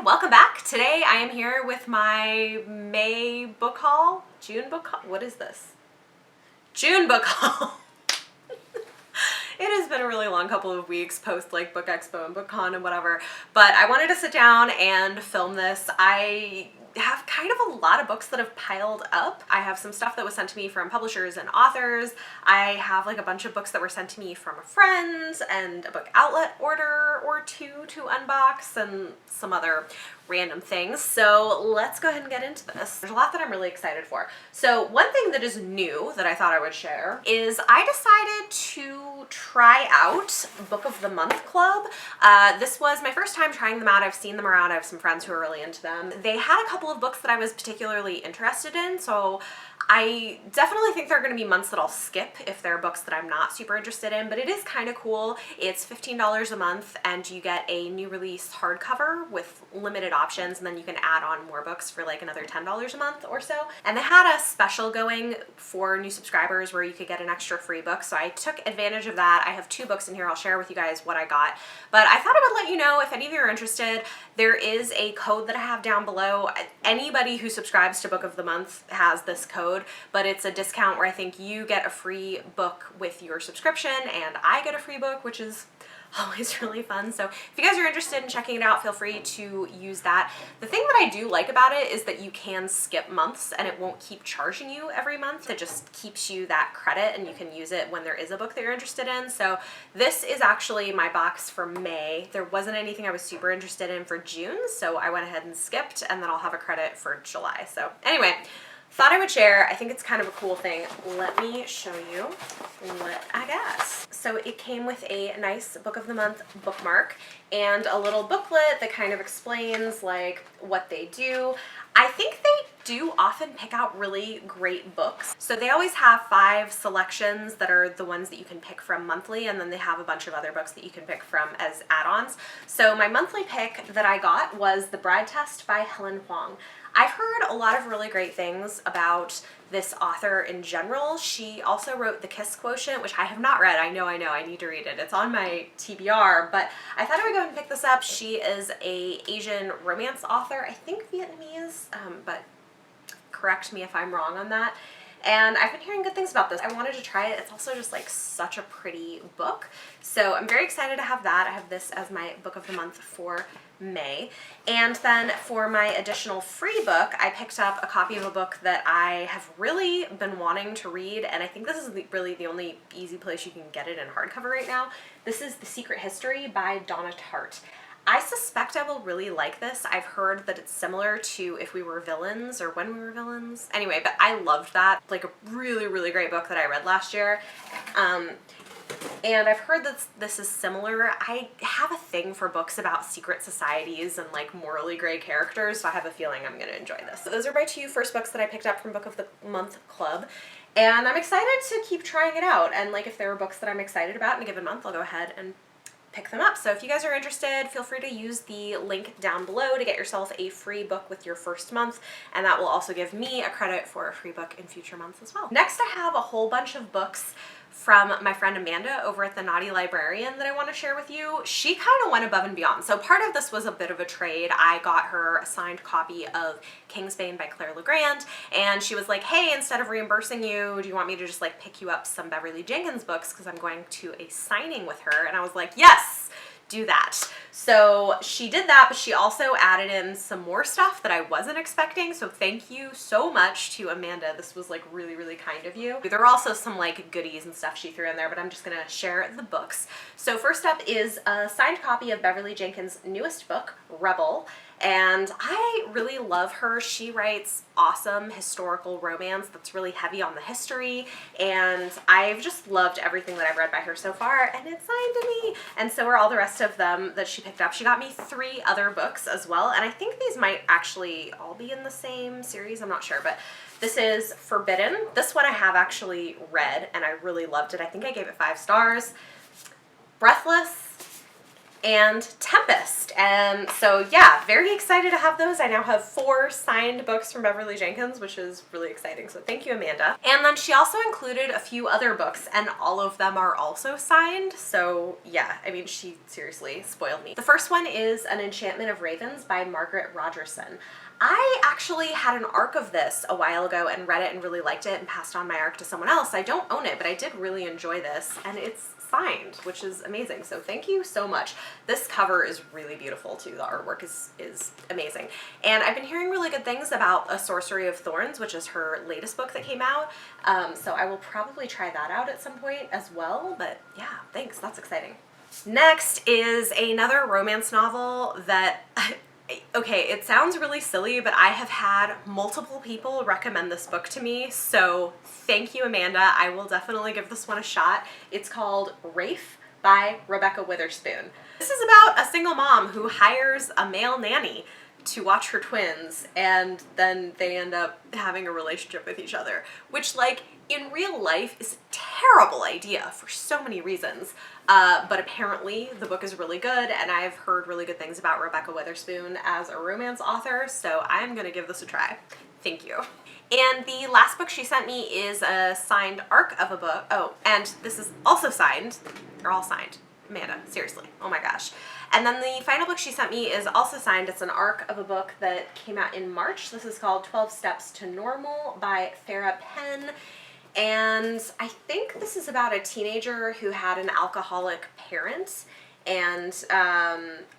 welcome back. Today I am here with my May book haul, June book haul. What is this? June book haul. It has been a really long couple of weeks post like Book Expo and BookCon and whatever, but I wanted to sit down and film this. I have kind of a lot of books that have piled up. I have some stuff that was sent to me from publishers and authors. I have like a bunch of books that were sent to me from a friend and a book outlet order or two to unbox and some other random things. So let's go ahead and get into this. There's a lot that I'm really excited for. So one thing that is new that I thought I would share is I decided to try out Book of the Month Club. This was my first time trying them out. I've seen them around. I have some friends who are really into them. They had a couple of books that I was particularly interested in, so I definitely think there are going to be months that I'll skip if there are books that I'm not super interested in, but it is kind of cool. It's $15 a month and you get a new release hardcover with limited options, and then you can add on more books for like another $10 a month or so. And they had a special going for new subscribers where you could get an extra free book, so I took advantage of that. I have two books in here. I'll share with you guys what I got, but I thought I would let you know if any of you are interested. There is a code that I have down below. Anybody who subscribes to Book of the Month has this code, but it's a discount where I think you get a free book with your subscription and I get a free book, which is always really fun. So if you guys are interested in checking it out, feel free to use that. The thing that I do like about it is that you can skip months and it won't keep charging you every month. It just keeps you that credit and you can use it when there is a book that you're interested in. So this is actually my box for May. There wasn't anything I was super interested in for June, so I went ahead and skipped, and then I'll have a credit for July. So anyway, thought I would share. I think it's kind of a cool thing. Let me show you what I got. So it came with a nice Book of the Month bookmark and a little booklet that kind of explains like what they do. I think they do often pick out really great books. So they always have 5 selections that are the ones that you can pick from monthly, and then they have a bunch of other books that you can pick from as add-ons. So my monthly pick that I got was The Bride Test by Helen Huang. I've heard a lot of really great things about this author in general. She also wrote The Kiss Quotient, which I have not read. I know, I need to read it. It's on my TBR, but I thought I would go ahead and pick this up. She is a Asian romance author, I think Vietnamese, but correct me if I'm wrong on that. And I've been hearing good things about this. I wanted to try it. It's also just like such a pretty book. So I'm very excited to have that. I have this as my book of the month for May. And then for my additional free book, I picked up a copy of a book that I have really been wanting to read, and I think this is really the only easy place you can get it in hardcover right now. This is The Secret History by Donna Tartt. I suspect I will really like this. I've heard that it's similar to If We Were Villains or When We Were Villains. Anyway, but I loved that. Like a really, really great book that I read last year. And I've heard that this is similar. I have a thing for books about secret societies and like morally gray characters, so I have a feeling I'm going to enjoy this. So those are my 2 first books that I picked up from Book of the Month Club. And I'm excited to keep trying it out. And like if there are books that I'm excited about in a given month, I'll go ahead and pick them up. So if you guys are interested, feel free to use the link down below to get yourself a free book with your first month, and that will also give me a credit for a free book in future months as well. Next, I have a whole bunch of books from my friend Amanda over at the Naughty Librarian that I want to share with you. She kind of went above and beyond. So part of this was a bit of a trade. I got her a signed copy of Kingsbane by Claire Legrand, and she was like, hey, instead of reimbursing you, do you want me to just like pick you up some Beverly Jenkins books because I'm going to a signing with her? And I was like, yes, do that. So she did that, but she also added in some more stuff that I wasn't expecting. So thank you so much to Amanda. This was like really, really kind of you. There were also some like goodies and stuff she threw in there, but I'm just gonna share the books. So first up is a signed copy of Beverly Jenkins' newest book, Rebel. And I really love her. She writes awesome historical romance that's really heavy on the history, and I've just loved everything that I've read by her so far, and it's signed to me. And so are all the rest of them that she picked up. She got me 3 other books as well, and I think these might actually all be in the same series. I'm not sure, but this is Forbidden. This one I have actually read, and I really loved it. I think I gave it 5 stars. Breathless. and Tempest. And so yeah, very excited to have those. I now have 4 signed books from Beverly Jenkins, which is really exciting. So thank you, Amanda. And then she also included a few other books, and all of them are also signed. So yeah, I mean, she seriously spoiled me. The first one is An Enchantment of Ravens by Margaret Rogerson. I actually had an ARC of this a while ago and read it and really liked it and passed on my ARC to someone else. I don't own it, but I did really enjoy this, and it's signed, which is amazing. So thank you so much. This cover is really beautiful too. The artwork is amazing. And I've been hearing really good things about A Sorcery of Thorns, which is her latest book that came out. So I will probably try that out at some point as well. But yeah, thanks. That's exciting. Next is another romance novel that okay, it sounds really silly, but I have had multiple people recommend this book to me, so thank you, Amanda. I will definitely give this one a shot. It's called Rafe by Rebecca Witherspoon. This is about a single mom who hires a male nanny to watch her twins, and then they end up having a relationship with each other, which, like, in real life is a terrible idea for so many reasons. But apparently the book is really good, and I've heard really good things about Rebecca Witherspoon as a romance author, so I'm gonna give this a try. Thank you. And the last book she sent me is a signed ARC of a book. Oh, and this is also signed. They're all signed. Amanda, seriously. Oh my gosh. And then the final book she sent me is also signed. It's an ARC of a book that came out in March. This is called 12 Steps to Normal by Farah Penn. And I think this is about a teenager who had an alcoholic parent, and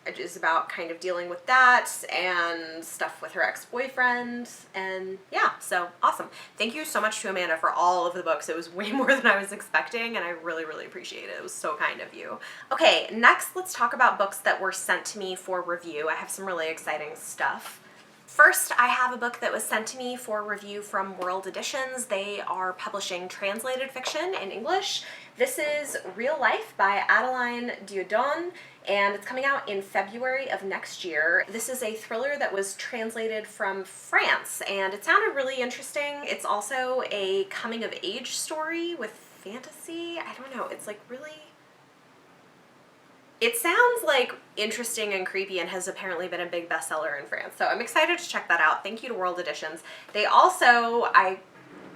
it is about kind of dealing with that and stuff with her ex-boyfriend. And yeah, so awesome. Thank you so much to Amanda for all of the books. It was way more than I was expecting, and I really, really appreciate it. It was so kind of you. Okay, next let's talk about books that were sent to me for review. I have some really exciting stuff. First, I have a book that was sent to me for review from World Editions. They are publishing translated fiction in English. This is Real Life by Adeline Dieudonne, and it's coming out in February of next year. This is a thriller that was translated from France, and it sounded really interesting. It's also a coming-of-age story with fantasy. I don't know, it's like really... It sounds like interesting and creepy and has apparently been a big bestseller in France. So I'm excited to check that out. Thank you to World Editions. They also, I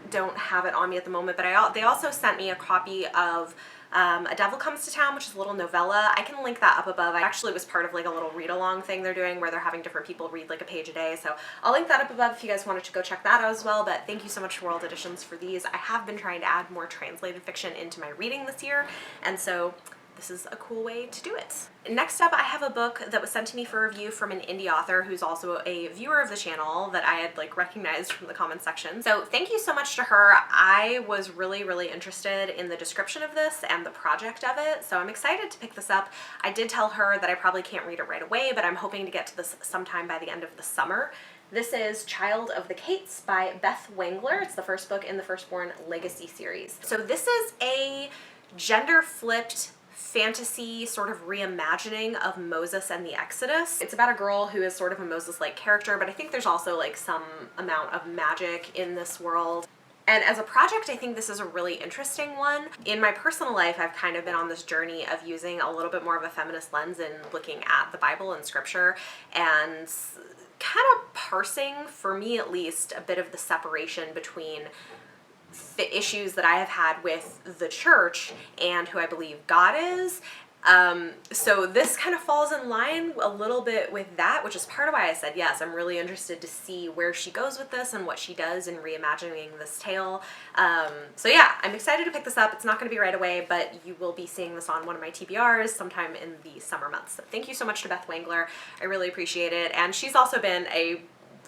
don't have it on me at the moment, but they also sent me a copy of A Devil Comes to Town, which is a little novella. I can link that up above. I actually was part of like a little read-along thing they're doing where they're having different people read like a page a day. So I'll link that up above if you guys wanted to go check that out as well. But thank you so much to World Editions for these. I have been trying to add more translated fiction into my reading this year, and so this is a cool way to do it. Next up, I have a book that was sent to me for review from an indie author who's also a viewer of the channel that I had like recognized from the comment section. So thank you so much to her. I was really, really interested in the description of this and the project of it, so I'm excited to pick this up. I did tell her that I probably can't read it right away, but I'm hoping to get to this sometime by the end of the summer. This is Child of the Cates by Beth Wangler. It's the first book in the Firstborn Legacy series. So this is a gender-flipped fantasy sort of reimagining of Moses and the Exodus. It's about a girl who is sort of a Moses-like character, but I think there's also like some amount of magic in this world. And as a project, I think this is a really interesting one. In my personal life, I've kind of been on this journey of using a little bit more of a feminist lens and looking at the Bible and scripture and kind of parsing, for me at least, a bit of the separation between the issues that I have had with the church and who I believe God is. So this kind of falls in line a little bit with that, which is part of why I said yes. I'm really interested to see where she goes with this and what she does in reimagining this tale. So yeah, I'm excited to pick this up. It's not going to be right away, but you will be seeing this on one of my TBRs sometime in the summer months. So thank you so much to Beth Wangler. I really appreciate it. And she's also been a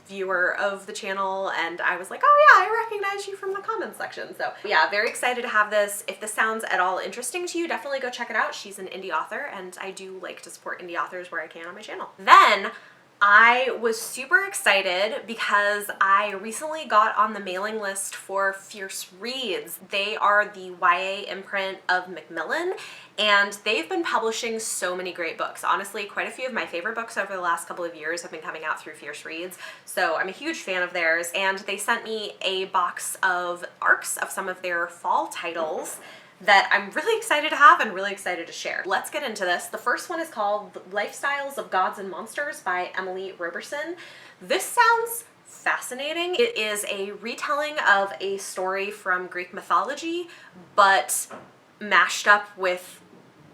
viewer of the channel, and I was like, oh yeah, I recognize you from the comments section. So yeah, very excited to have this. If this sounds at all interesting to you, definitely go check it out. She's an indie author, and I do like to support indie authors where I can on my channel. Then I was super excited because I recently got on the mailing list for Fierce Reads. They are the YA imprint of Macmillan, and they've been publishing so many great books. Honestly, quite a few of my favorite books over the last couple of years have been coming out through Fierce Reads, so I'm a huge fan of theirs. And they sent me a box of ARCs of some of their fall titles that I'm really excited to have and really excited to share. Let's get into this. The first one is called Lifestyles of Gods and Monsters by Emily Roberson. This sounds fascinating. It is a retelling of a story from Greek mythology, but mashed up with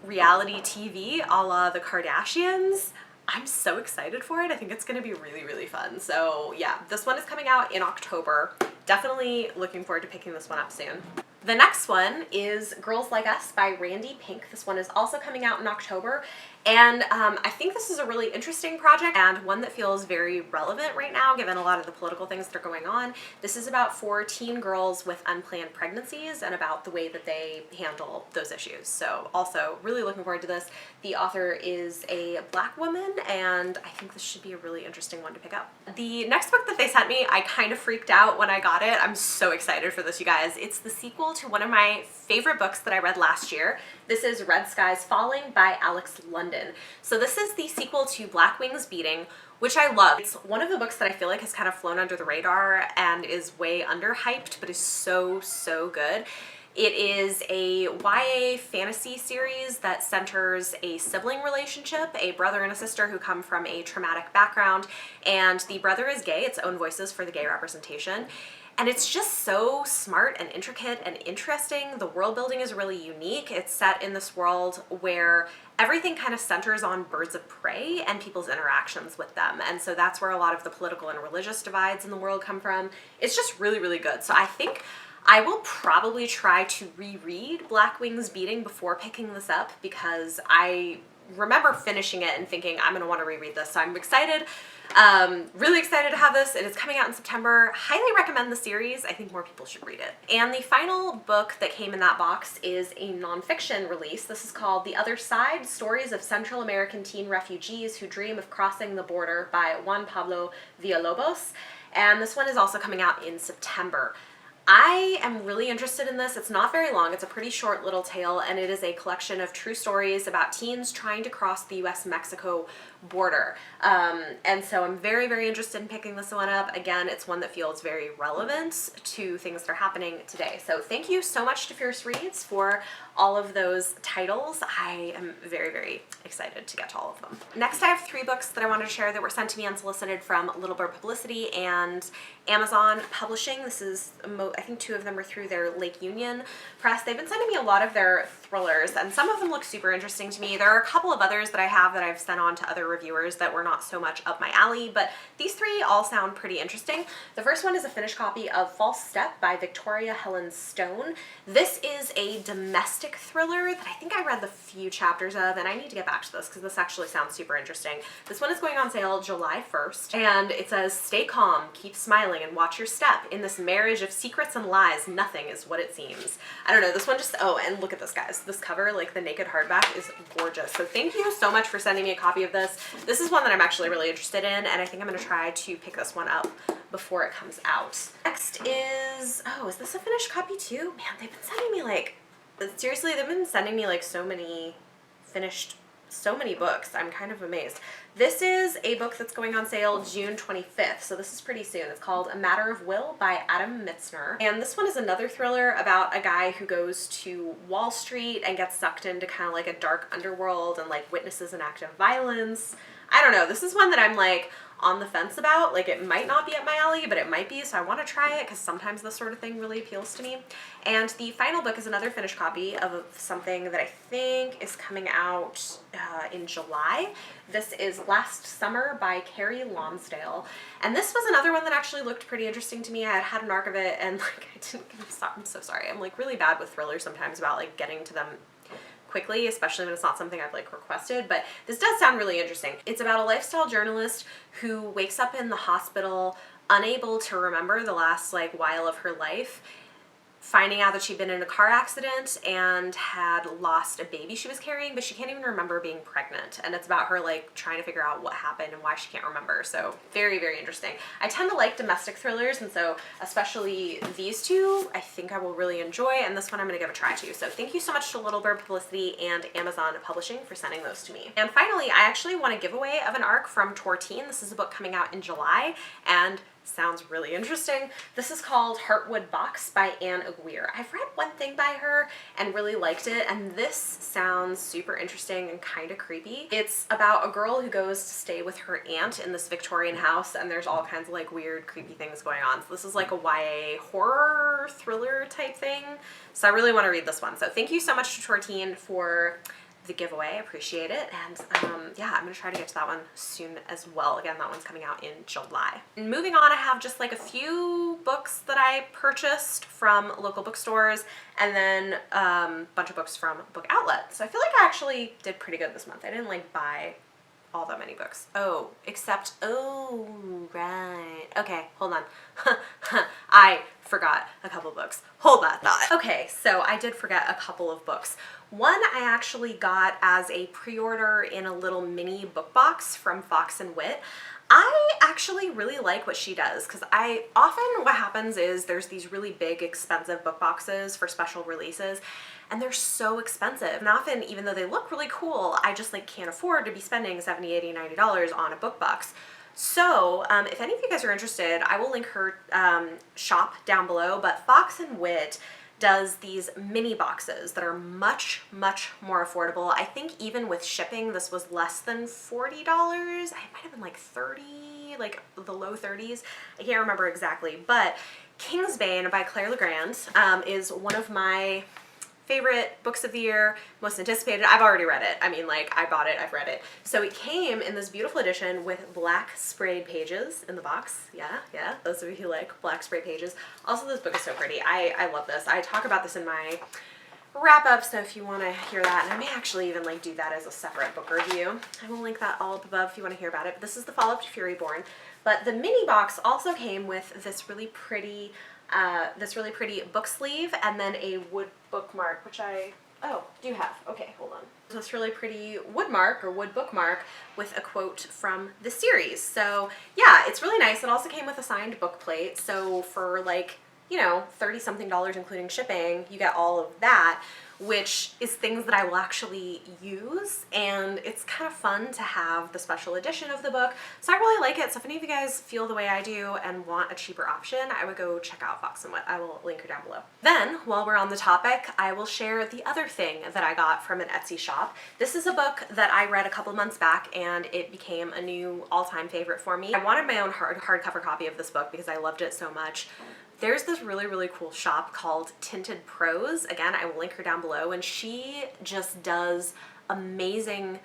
reality TV a la the Kardashians. I'm so excited for it. I think it's going to be really, really fun. So yeah, this one is coming out in October. Definitely looking forward to picking this one up soon. The next one is Girls Like Us by Randy Pink. This one is also coming out in October. And I think this is a really interesting project and one that feels very relevant right now given a lot of the political things that are going on. This is about 4 teen girls with unplanned pregnancies and about the way that they handle those issues. So also really looking forward to this. The author is a Black woman and I think this should be a really interesting one to pick up. The next book that they sent me, I kind of freaked out when I got it. I'm so excited for this, you guys. It's the sequel to one of my favorite books that I read last year. This is Red Skies Falling by Alex London. So this is the sequel to Black Wings Beating, which I love. It's one of the books that I feel like has kind of flown under the radar and is way underhyped, but is so, so good. It is a YA fantasy series that centers a sibling relationship, a brother and a sister who come from a traumatic background, and the brother is gay. It's Own Voices for the gay representation. And it's just so smart and intricate and interesting. The world building is really unique. It's set in this world where everything kind of centers on birds of prey and people's interactions with them. And so that's where a lot of the political and religious divides in the world come from. It's just really, really good. So I think I will probably try to reread Black Wings Beating before picking this up because I remember finishing it and thinking I'm gonna want to reread this. So I'm excited. Really excited to have this. It is coming out in September. Highly recommend the series. I think more people should read it. And the final book that came in that box is a nonfiction release. This is called The Other Side, Stories of Central American Teen Refugees Who Dream of Crossing the Border by Juan Pablo Villalobos. And this one is also coming out in September. I am really interested in this. It's not very long. It's a pretty short little tale, and it is a collection of true stories about teens trying to cross the US-Mexico border. And so I'm very, very interested in picking this one up. Again, it's one that feels very relevant to things that are happening today. So thank you so much to Fierce Reads for all of those titles. I am very, very excited to get to all of them. Next, I have 3 books that I wanted to share that were sent to me unsolicited from Little Bird Publicity and Amazon Publishing. This is, I think 2 of them are through their Lake Union press. They've been sending me a lot of their thrillers, and some of them look super interesting to me. There are a couple of others that I have that I've sent on to other reviewers that were not so much up my alley, but these 3 all sound pretty interesting. The first one is a finished copy of False Step by Victoria Helen Stone. This is a domestic thriller that I think I read the few chapters of, and I need to get back to this because this actually sounds super interesting. This one is going on sale July 1st, and it says, "Stay calm, keep smiling, and watch your step. In this marriage of secrets and lies, nothing is what it seems." I don't know, this one just, oh, and look at this, guys. This cover, like the naked hardback, is gorgeous. So thank you so much for sending me a copy of this. This is one that I'm actually really interested in, and I think I'm going to try to pick this one up before it comes out. Next is, oh, is this a finished copy too? Man, they've been sending me like, seriously, they've been sending me like so many books. I'm kind of amazed. This is a book that's going on sale June 25th, so this is pretty soon. It's called A Matter of Will by Adam Mitzner. And this one is another thriller about a guy who goes to Wall Street and gets sucked into kind of like a dark underworld and like witnesses an act of violence. I don't know. This is one that I'm like on the fence about. Like, it might not be up my alley, but it might be, so I want to try it because sometimes this sort of thing really appeals to me. And the final book is another finished copy of something that I think is coming out in July. This is Last Summer by Carrie Lonsdale. And this was another one that actually looked pretty interesting to me. I had an arc of it and like I didn't stop. I'm so sorry. I'm like really bad with thrillers sometimes about like getting to them quickly, especially when it's not something I've like requested, but this does sound really interesting. It's about a lifestyle journalist who wakes up in the hospital unable to remember the last like while of her life, finding out that she'd been in a car accident and had lost a baby she was carrying, but she can't even remember being pregnant. And it's about her like trying to figure out what happened and why she can't remember. So very, very interesting. I tend to like domestic thrillers, and so especially these 2, I think I will really enjoy, and this one I'm gonna give a try too. So thank you so much to Little Bird Publicity and Amazon Publishing for sending those to me. And finally, I actually want a giveaway of an arc from Tortine. This is a book coming out in July, and sounds really interesting. This is called Heartwood Box by Anne Aguirre. I've read one thing by her and really liked it, and this sounds super interesting and kind of creepy. It's about a girl who goes to stay with her aunt in this Victorian house, and there's all kinds of like weird, creepy things going on. So this is like a YA horror thriller type thing. So I really want to read this one. So thank you so much to Tortine for the giveaway. I appreciate it. And yeah, I'm gonna try to get to that one soon as well. Again, that one's coming out in July. And moving on, I have just like a few books that I purchased from local bookstores, and then a bunch of books from Book Outlet. So I feel like I actually did pretty good this month. I didn't like buy all that many books. Oh, except, oh, right. Okay, hold on. I forgot a couple books. Hold that thought. Okay, so I did forget a couple of books. One I actually got as a pre-order in a little mini book box from Fox and Wit. I actually really like what she does, because what happens is there's these really big expensive book boxes for special releases, and they're so expensive. And often, even though they look really cool, I just like can't afford to be spending $70, $80, $90 on a book box. So if any of you guys are interested, I will link her shop down below, but Fox and Wit does these mini boxes that are much, much more affordable. I think even with shipping, this was less than $40. It might have been like 30, like the low 30s. I can't remember exactly, but Kingsbane by Claire Legrand is one of my favorite books of the year, most anticipated. I've already read it. I mean, like, I bought it, I've read it. So it came in this beautiful edition with black sprayed pages in the box. Yeah, those of you who like black sprayed pages. Also, this book is so pretty. I love this. I talk about this in my wrap up, so if you want to hear that, and I may actually even like do that as a separate book review. I will link that all up above if you want to hear about it. But this is the follow-up to Furyborn. But the mini box also came with this really pretty book sleeve, and then a wood bookmark, which I do have. Okay, hold on. This really pretty wood bookmark with a quote from the series. So yeah, it's really nice. It also came with a signed book plate. So for like, you know, $30-something including shipping, you get all of that, which is things that I will actually use, and it's kind of fun to have the special edition of the book. So I really like it. So if any of you guys feel the way I do and want a cheaper option, I would go check out Fox and Wit. I will link her down below. Then, while we're on the topic, I will share the other thing that I got from an Etsy shop. This is a book that I read a couple months back, and it became a new all-time favorite for me. I wanted my own hardcover copy of this book because I loved it so much. There's this really, really cool shop called Tinted Prose. Again, I will link her down below, and she just does amazing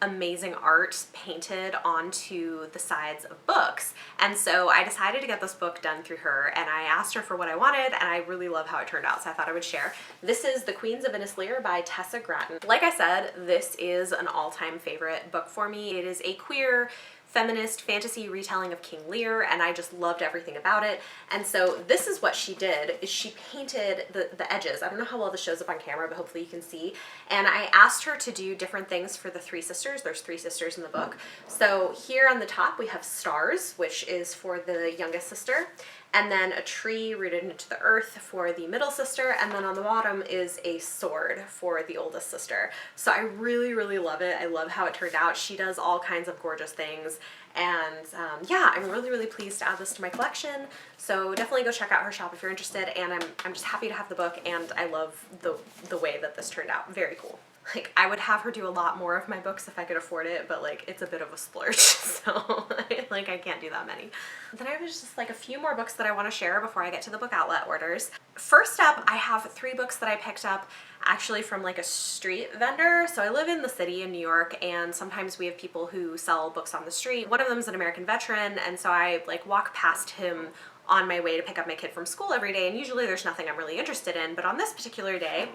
art painted onto the sides of books. And so I decided to get this book done through her, and I asked her for what I wanted, and I really love how it turned out, so I thought I would share. This is The Queens of Innis Lear by Tessa Gratton. Like I said, this is an all-time favorite book for me. It is a queer feminist fantasy retelling of King Lear, and I just loved everything about it. And so this is what she did, is she painted the edges. I don't know how well this shows up on camera, but hopefully you can see. And I asked her to do different things for the three sisters. There's three sisters in the book. So here on the top we have stars, which is for the youngest sister, and then a tree rooted into the earth for the middle sister, and then on the bottom is a sword for the oldest sister. So I really, really love it. I love how it turned out. She does all kinds of gorgeous things, and yeah, I'm really, really pleased to add this to my collection. So definitely go check out her shop if you're interested, and I'm just happy to have the book, and I love the way that this turned out. Very cool. Like, I would have her do a lot more of my books if I could afford it, but like, it's a bit of a splurge, so like, I can't do that many. Then I have just like a few more books that I want to share before I get to the Book Outlet orders. First up, I have 3 books that I picked up actually from like a street vendor. So I live in the city in New York, and sometimes we have people who sell books on the street. One of them is an American veteran, and so I like walk past him on my way to pick up my kid from school every day, and usually there's nothing I'm really interested in, but on this particular day,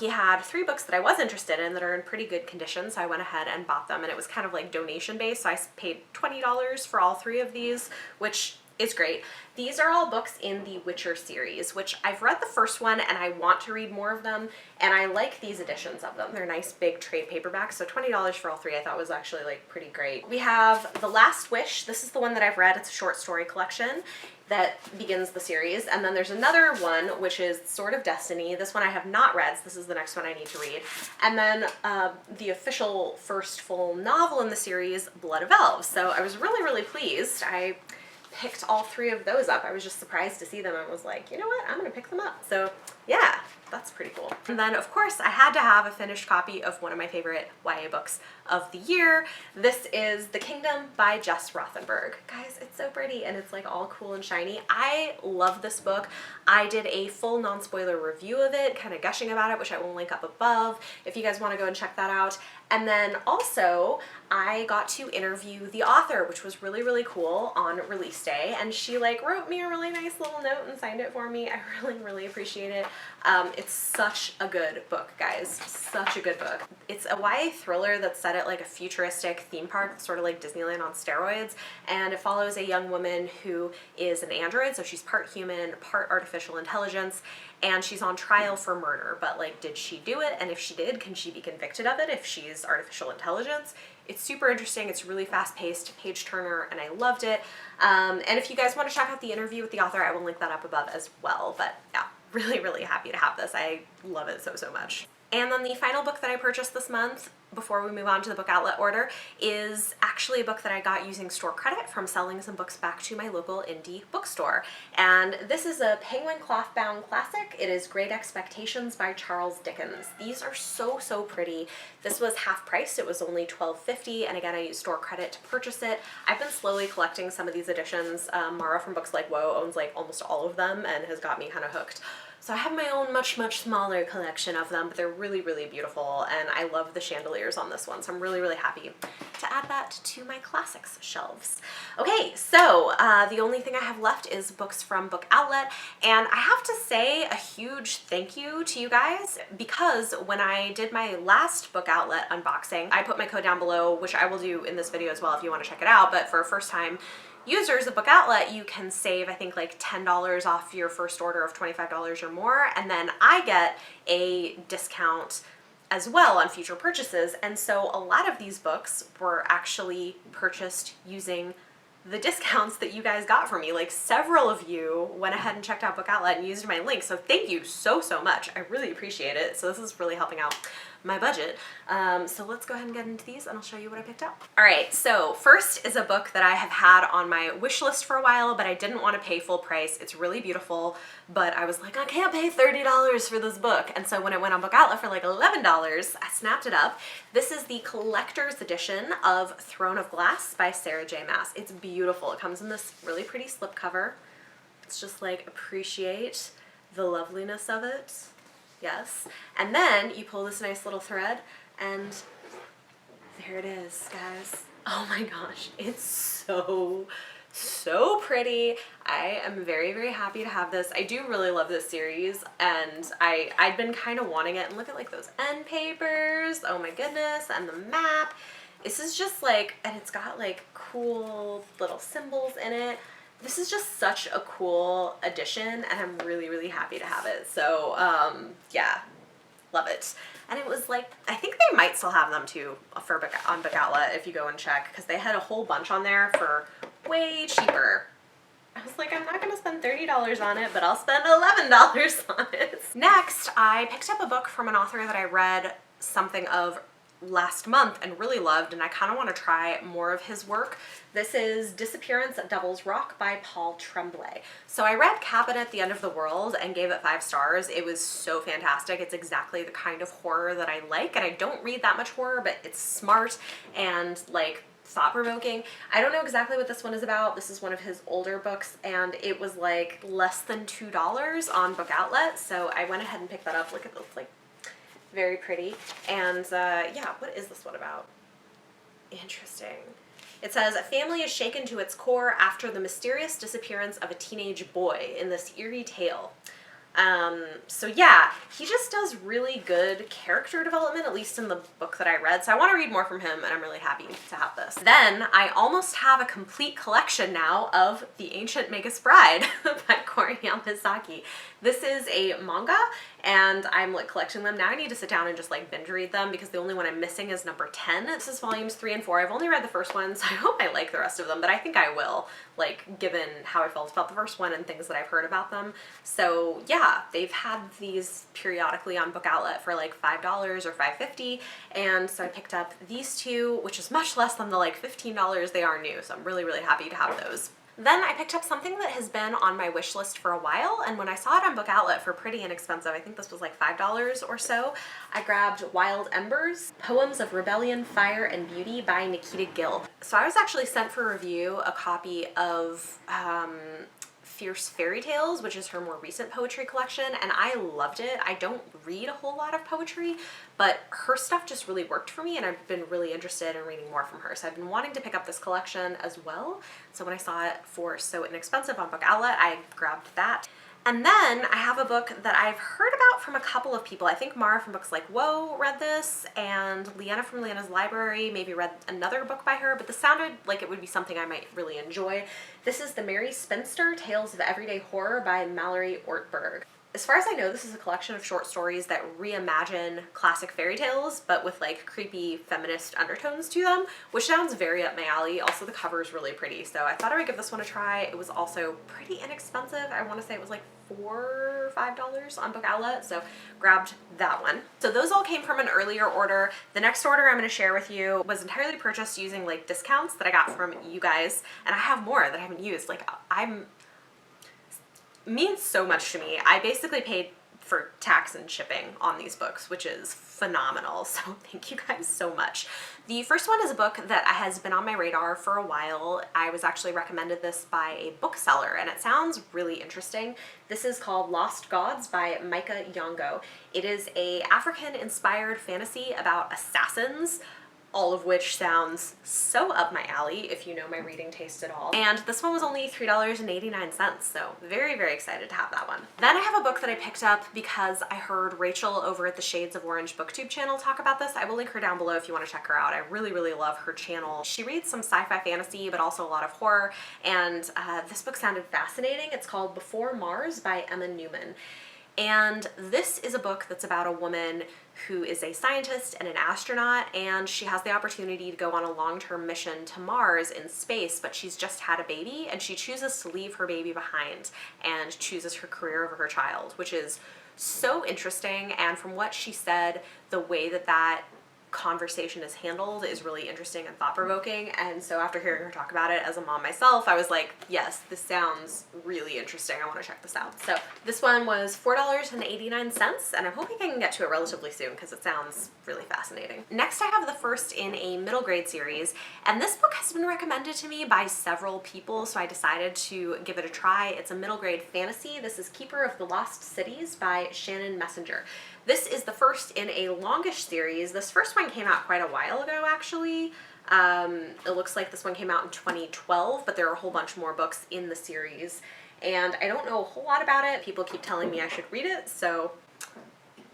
he had 3 books that I was interested in that are in pretty good condition, so I went ahead and bought them, and it was kind of like donation based, so I paid $20 for all 3 of these, which is great. These are all books in the Witcher series, which I've read the first one and I want to read more of them, and I like these editions of them. They're nice big trade paperbacks, so $20 for all 3 I thought was actually like pretty great. We have The Last Wish. This is the one that I've read. It's a short story collection that begins the series, and then there's another one which is Sword of Destiny. This one I have not read, so this is the next one I need to read. And then the official first full novel in the series, Blood of Elves. So I was really, really pleased. I picked all 3 of those up. I was just surprised to see them and was like, you know what, I'm gonna pick them up. So yeah, that's pretty cool. And then of course I had to have a finished copy of one of my favorite YA books of the year. This is The Kingdom by Jess Rothenberg. Guys, it's so pretty and it's like all cool and shiny. I love this book. I did a full non-spoiler review of it, kind of gushing about it, which I will link up above if you guys want to go and check that out. And then also I got to interview the author, which was really, really cool on release day. And she like wrote me a really nice little note and signed it for me. I really, really appreciate it. It's such a good book, guys. Such a good book. It's a YA thriller that's set at like a futuristic theme park, sort of like Disneyland on steroids. And it follows a young woman who is an android. So she's part human, part artificial intelligence. And she's on trial for murder, but like, did she do it? And if she did, can she be convicted of it if she's artificial intelligence? It's super interesting. It's really fast-paced, page-turner, and I loved it. And if you guys want to check out the interview with the author, I will link that up above as well. But yeah, really, really happy to have this. I love it so, so much. And then the final book that I purchased this month, before we move on to the book outlet order, is actually a book that I got using store credit from selling some books back to my local indie bookstore. And this is a Penguin cloth-bound classic. It is Great Expectations by Charles Dickens. These are so, so pretty. This was half priced. It was only $12.50, and again, I used store credit to purchase it. I've been slowly collecting some of these editions. Mara from Books Like Whoa owns like almost all of them and has got me kind of hooked. So I have my own much, much smaller collection of them, but they're really, really beautiful, and I love the chandeliers on this one, so I'm really, really happy to add that to my classics shelves. Okay, so the only thing I have left is books from Book Outlet, and I have to say a huge thank you to you guys, because when I did my last Book Outlet unboxing, I put my code down below, which I will do in this video as well if you want to check it out, but for a first time users of Book Outlet, you can save, I think, like $10 off your first order of $25 or more, and then I get a discount as well on future purchases. And so a lot of these books were actually purchased using the discounts that you guys got for me. Like, several of you went ahead and checked out Book Outlet and used my link, so thank you so, so much. I really appreciate it. So this is really helping out my budget. So let's go ahead and get into these and I'll show you what I picked up. All right, so first is a book that I have had on my wish list for a while, but I didn't want to pay full price. It's really beautiful, but I was like, I can't pay $30 for this book. And so when it went on Book Outlet for like $11, I snapped it up. This is the collector's edition of Throne of Glass by Sarah J. Maas. It's beautiful. It comes in this really pretty slipcover. It's just like, appreciate the loveliness of it. Yes. And then you pull this nice little thread and there it is, guys. Oh my gosh. It's so, so pretty. I am very, very happy to have this. I do really love this series, and I'd been kind of wanting it. And look at like those end papers. Oh my goodness. And the map. This is just like, and it's got like cool little symbols in it. This is just such a cool addition, and I'm really, really happy to have it. So, yeah, love it. And it was like, I think they might still have them too for on Book Outlet if you go and check, because they had a whole bunch on there for way cheaper. I was like, I'm not going to spend $30 on it, but I'll spend $11 on it. Next, I picked up a book from an author that I read something of last month and really loved, and I kind of want to try more of his work. This is Disappearance at Devil's Rock by Paul Tremblay. So I read Cabin at the End of the World and gave it 5 stars. It was so fantastic. It's exactly the kind of horror that I like, and I don't read that much horror, but it's smart and like thought-provoking. I don't know exactly what this one is about. This is one of his older books, and it was like less than $2 on Book Outlet, so I went ahead and picked that up. Look at this, like, very pretty. And yeah, what is this one about? Interesting. It says, a family is shaken to its core after the mysterious disappearance of a teenage boy in this eerie tale. So yeah, he just does really good character development, at least in the book that I read. So I want to read more from him, and I'm really happy to have this. Then I almost have a complete collection now of The Ancient Magus Bride by Kori Yamazaki. This is a manga, and I'm like collecting them. Now I need to sit down and just like binge read them, because the only one I'm missing is number 10. This is volumes 3 and 4. I've only read the first one, so I hope I like the rest of them, but I think I will, like, given how I felt about the first one and things that I've heard about them. So yeah, they've had these periodically on Book Outlet for like $5 or $5.50, and so I picked up these two, which is much less than the like $15 they are new, so I'm really, really happy to have those. Then I picked up something that has been on my wish list for a while, and when I saw it on Book Outlet for pretty inexpensive, I think this was like $5 or so, I grabbed Wild Embers, Poems of Rebellion, Fire, and Beauty by Nikita Gill. So I was actually sent for review a copy of Fierce Fairy Tales, which is her more recent poetry collection, and I loved it. I don't read a whole lot of poetry, but her stuff just really worked for me, and I've been really interested in reading more from her. So I've been wanting to pick up this collection as well. So when I saw it for so inexpensive on Book Outlet, I grabbed that. And then I have a book that I've heard about from a couple of people. I think Mara from Books Like Whoa read this, and Leanna from Leanna's Library maybe read another book by her, but this sounded like it would be something I might really enjoy. This is The Merry Spinster, Tales of Everyday Horror by Mallory Ortberg. As far as I know, this is a collection of short stories that reimagine classic fairy tales, but with like creepy feminist undertones to them, which sounds very up my alley. Also, the cover is really pretty, so I thought I would give this one a try. It was also pretty inexpensive. I want to say it was like $4 or $5 on Book Outlet, so grabbed that one. So those all came from an earlier order. The next order I'm going to share with you was entirely purchased using like discounts that I got from you guys, and I have more that I haven't used. Like, means so much to me. I basically paid for tax and shipping on these books, which is phenomenal. So thank you guys so much. The first one is a book that has been on my radar for a while. I was actually recommended this by a bookseller, and it sounds really interesting. This is called Lost Gods by Micah Yongo. It is a African-inspired fantasy about assassins, all of which sounds so up my alley if you know my reading taste at all. And this one was only $3.89, so very, very excited to have that one. Then I have a book that I picked up because I heard Rachel over at the Shades of Orange BookTube channel talk about this. I will link her down below if you want to check her out. I really, really love her channel. She reads some sci-fi fantasy, but also a lot of horror, and this book sounded fascinating. It's called Before Mars by Emma Newman. And this is a book that's about a woman who is a scientist and an astronaut, and she has the opportunity to go on a long-term mission to Mars in space, but she's just had a baby, and she chooses to leave her baby behind and chooses her career over her child, which is so interesting. And from what she said, the way that that conversation is handled is really interesting and thought-provoking, and so after hearing her talk about it as a mom myself, I was like, yes, this sounds really interesting. I want to check this out. So this one was $4.89, and I'm hoping I can get to it relatively soon because it sounds really fascinating. Next, I have the first in a middle grade series, and this book has been recommended to me by several people, so I decided to give it a try. It's a middle grade fantasy. This is Keeper of the Lost Cities by Shannon Messenger. This is the first in a longish series. This first one came out quite a while ago, actually. It looks like this one came out in 2012, but there are a whole bunch more books in the series, and I don't know a whole lot about it. People keep telling me I should read it, so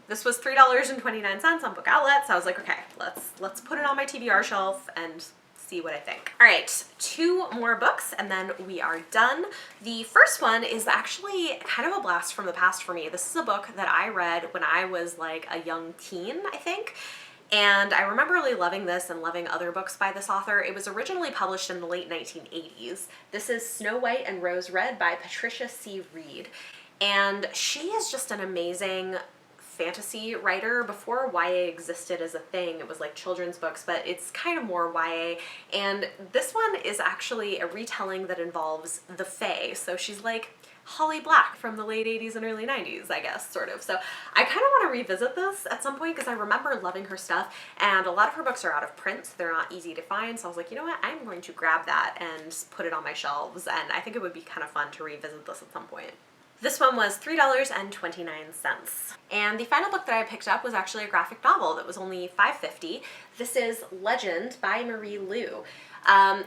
this was $3.29 on Book Outlet, so I was like, okay, let's put it on my TBR shelf and see what I think. All right, 2 more books and then we are done. The first one is actually kind of a blast from the past for me. This is a book that I read when I was like a young teen, I think. And I remember really loving this and loving other books by this author. It was originally published in the late 1980s. This is Snow White and Rose Red by Patricia C. Reed. And she is just an amazing fantasy writer. Before YA existed as a thing, it was like children's books, but it's kind of more YA. And this one is actually a retelling that involves the Fae. So she's like Holly Black from the late 80s and early 90s, I guess, sort of. So I kind of want to revisit this at some point because I remember loving her stuff, and a lot of her books are out of print, so they're not easy to find. So I was like, you know what, I'm going to grab that and put it on my shelves, and I think it would be kind of fun to revisit this at some point. This one was $3.29. And the final book that I picked up was actually a graphic novel that was only $5.50. This is Legend by Marie Lu.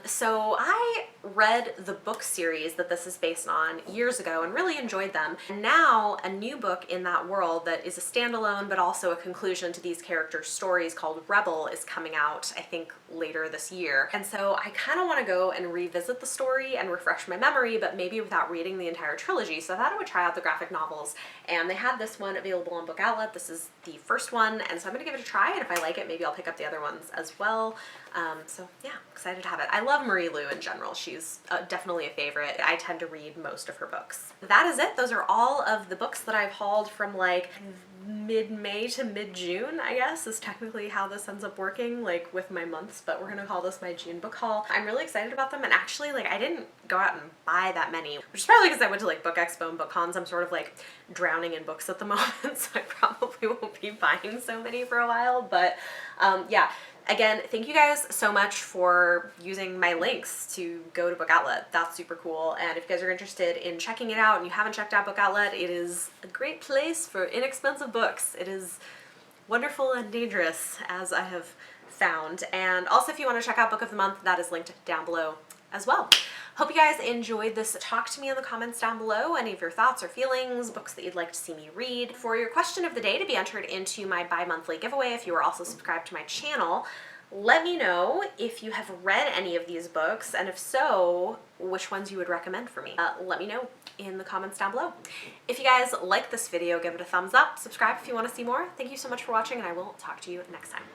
So I read the book series that this is based on years ago and really enjoyed them. And now a new book in that world that is a standalone but also a conclusion to these characters' stories called Rebel is coming out, I think, later this year. And so I kind of want to go and revisit the story and refresh my memory, but maybe without reading the entire trilogy. So I thought I would try out the graphic novels, and they had this one available on Book Outlet. This is the first one, and so I'm going to give it a try, and if I like it, maybe I'll pick up the other ones as well. So yeah, excited to have it. I love Marie Lu in general. She's definitely a favorite. I tend to read most of her books. That is it. Those are all of the books that I've hauled from like mid-May to mid-June, I guess, is technically how this ends up working, like with my months, but we're gonna call this my June book haul. I'm really excited about them, and actually, like, I didn't go out and buy that many, which is probably because I went to like Book Expo and Book Cons. I'm sort of like drowning in books at the moment, so I probably won't be buying so many for a while, but yeah. Again, thank you guys so much for using my links to go to Book Outlet. That's super cool. And if you guys are interested in checking it out and you haven't checked out Book Outlet, it is a great place for inexpensive books. It is wonderful and dangerous, as I have found. And also, if you want to check out Book of the Month, that is linked down below as well. Hope you guys enjoyed this. Talk to me in the comments down below, any of your thoughts or feelings, books that you'd like to see me read. For your question of the day to be entered into my bi-monthly giveaway, if you are also subscribed to my channel, let me know if you have read any of these books, and if so, which ones you would recommend for me. Let me know in the comments down below. If you guys like this video, give it a thumbs up, subscribe if you want to see more. Thank you so much for watching, and I will talk to you next time.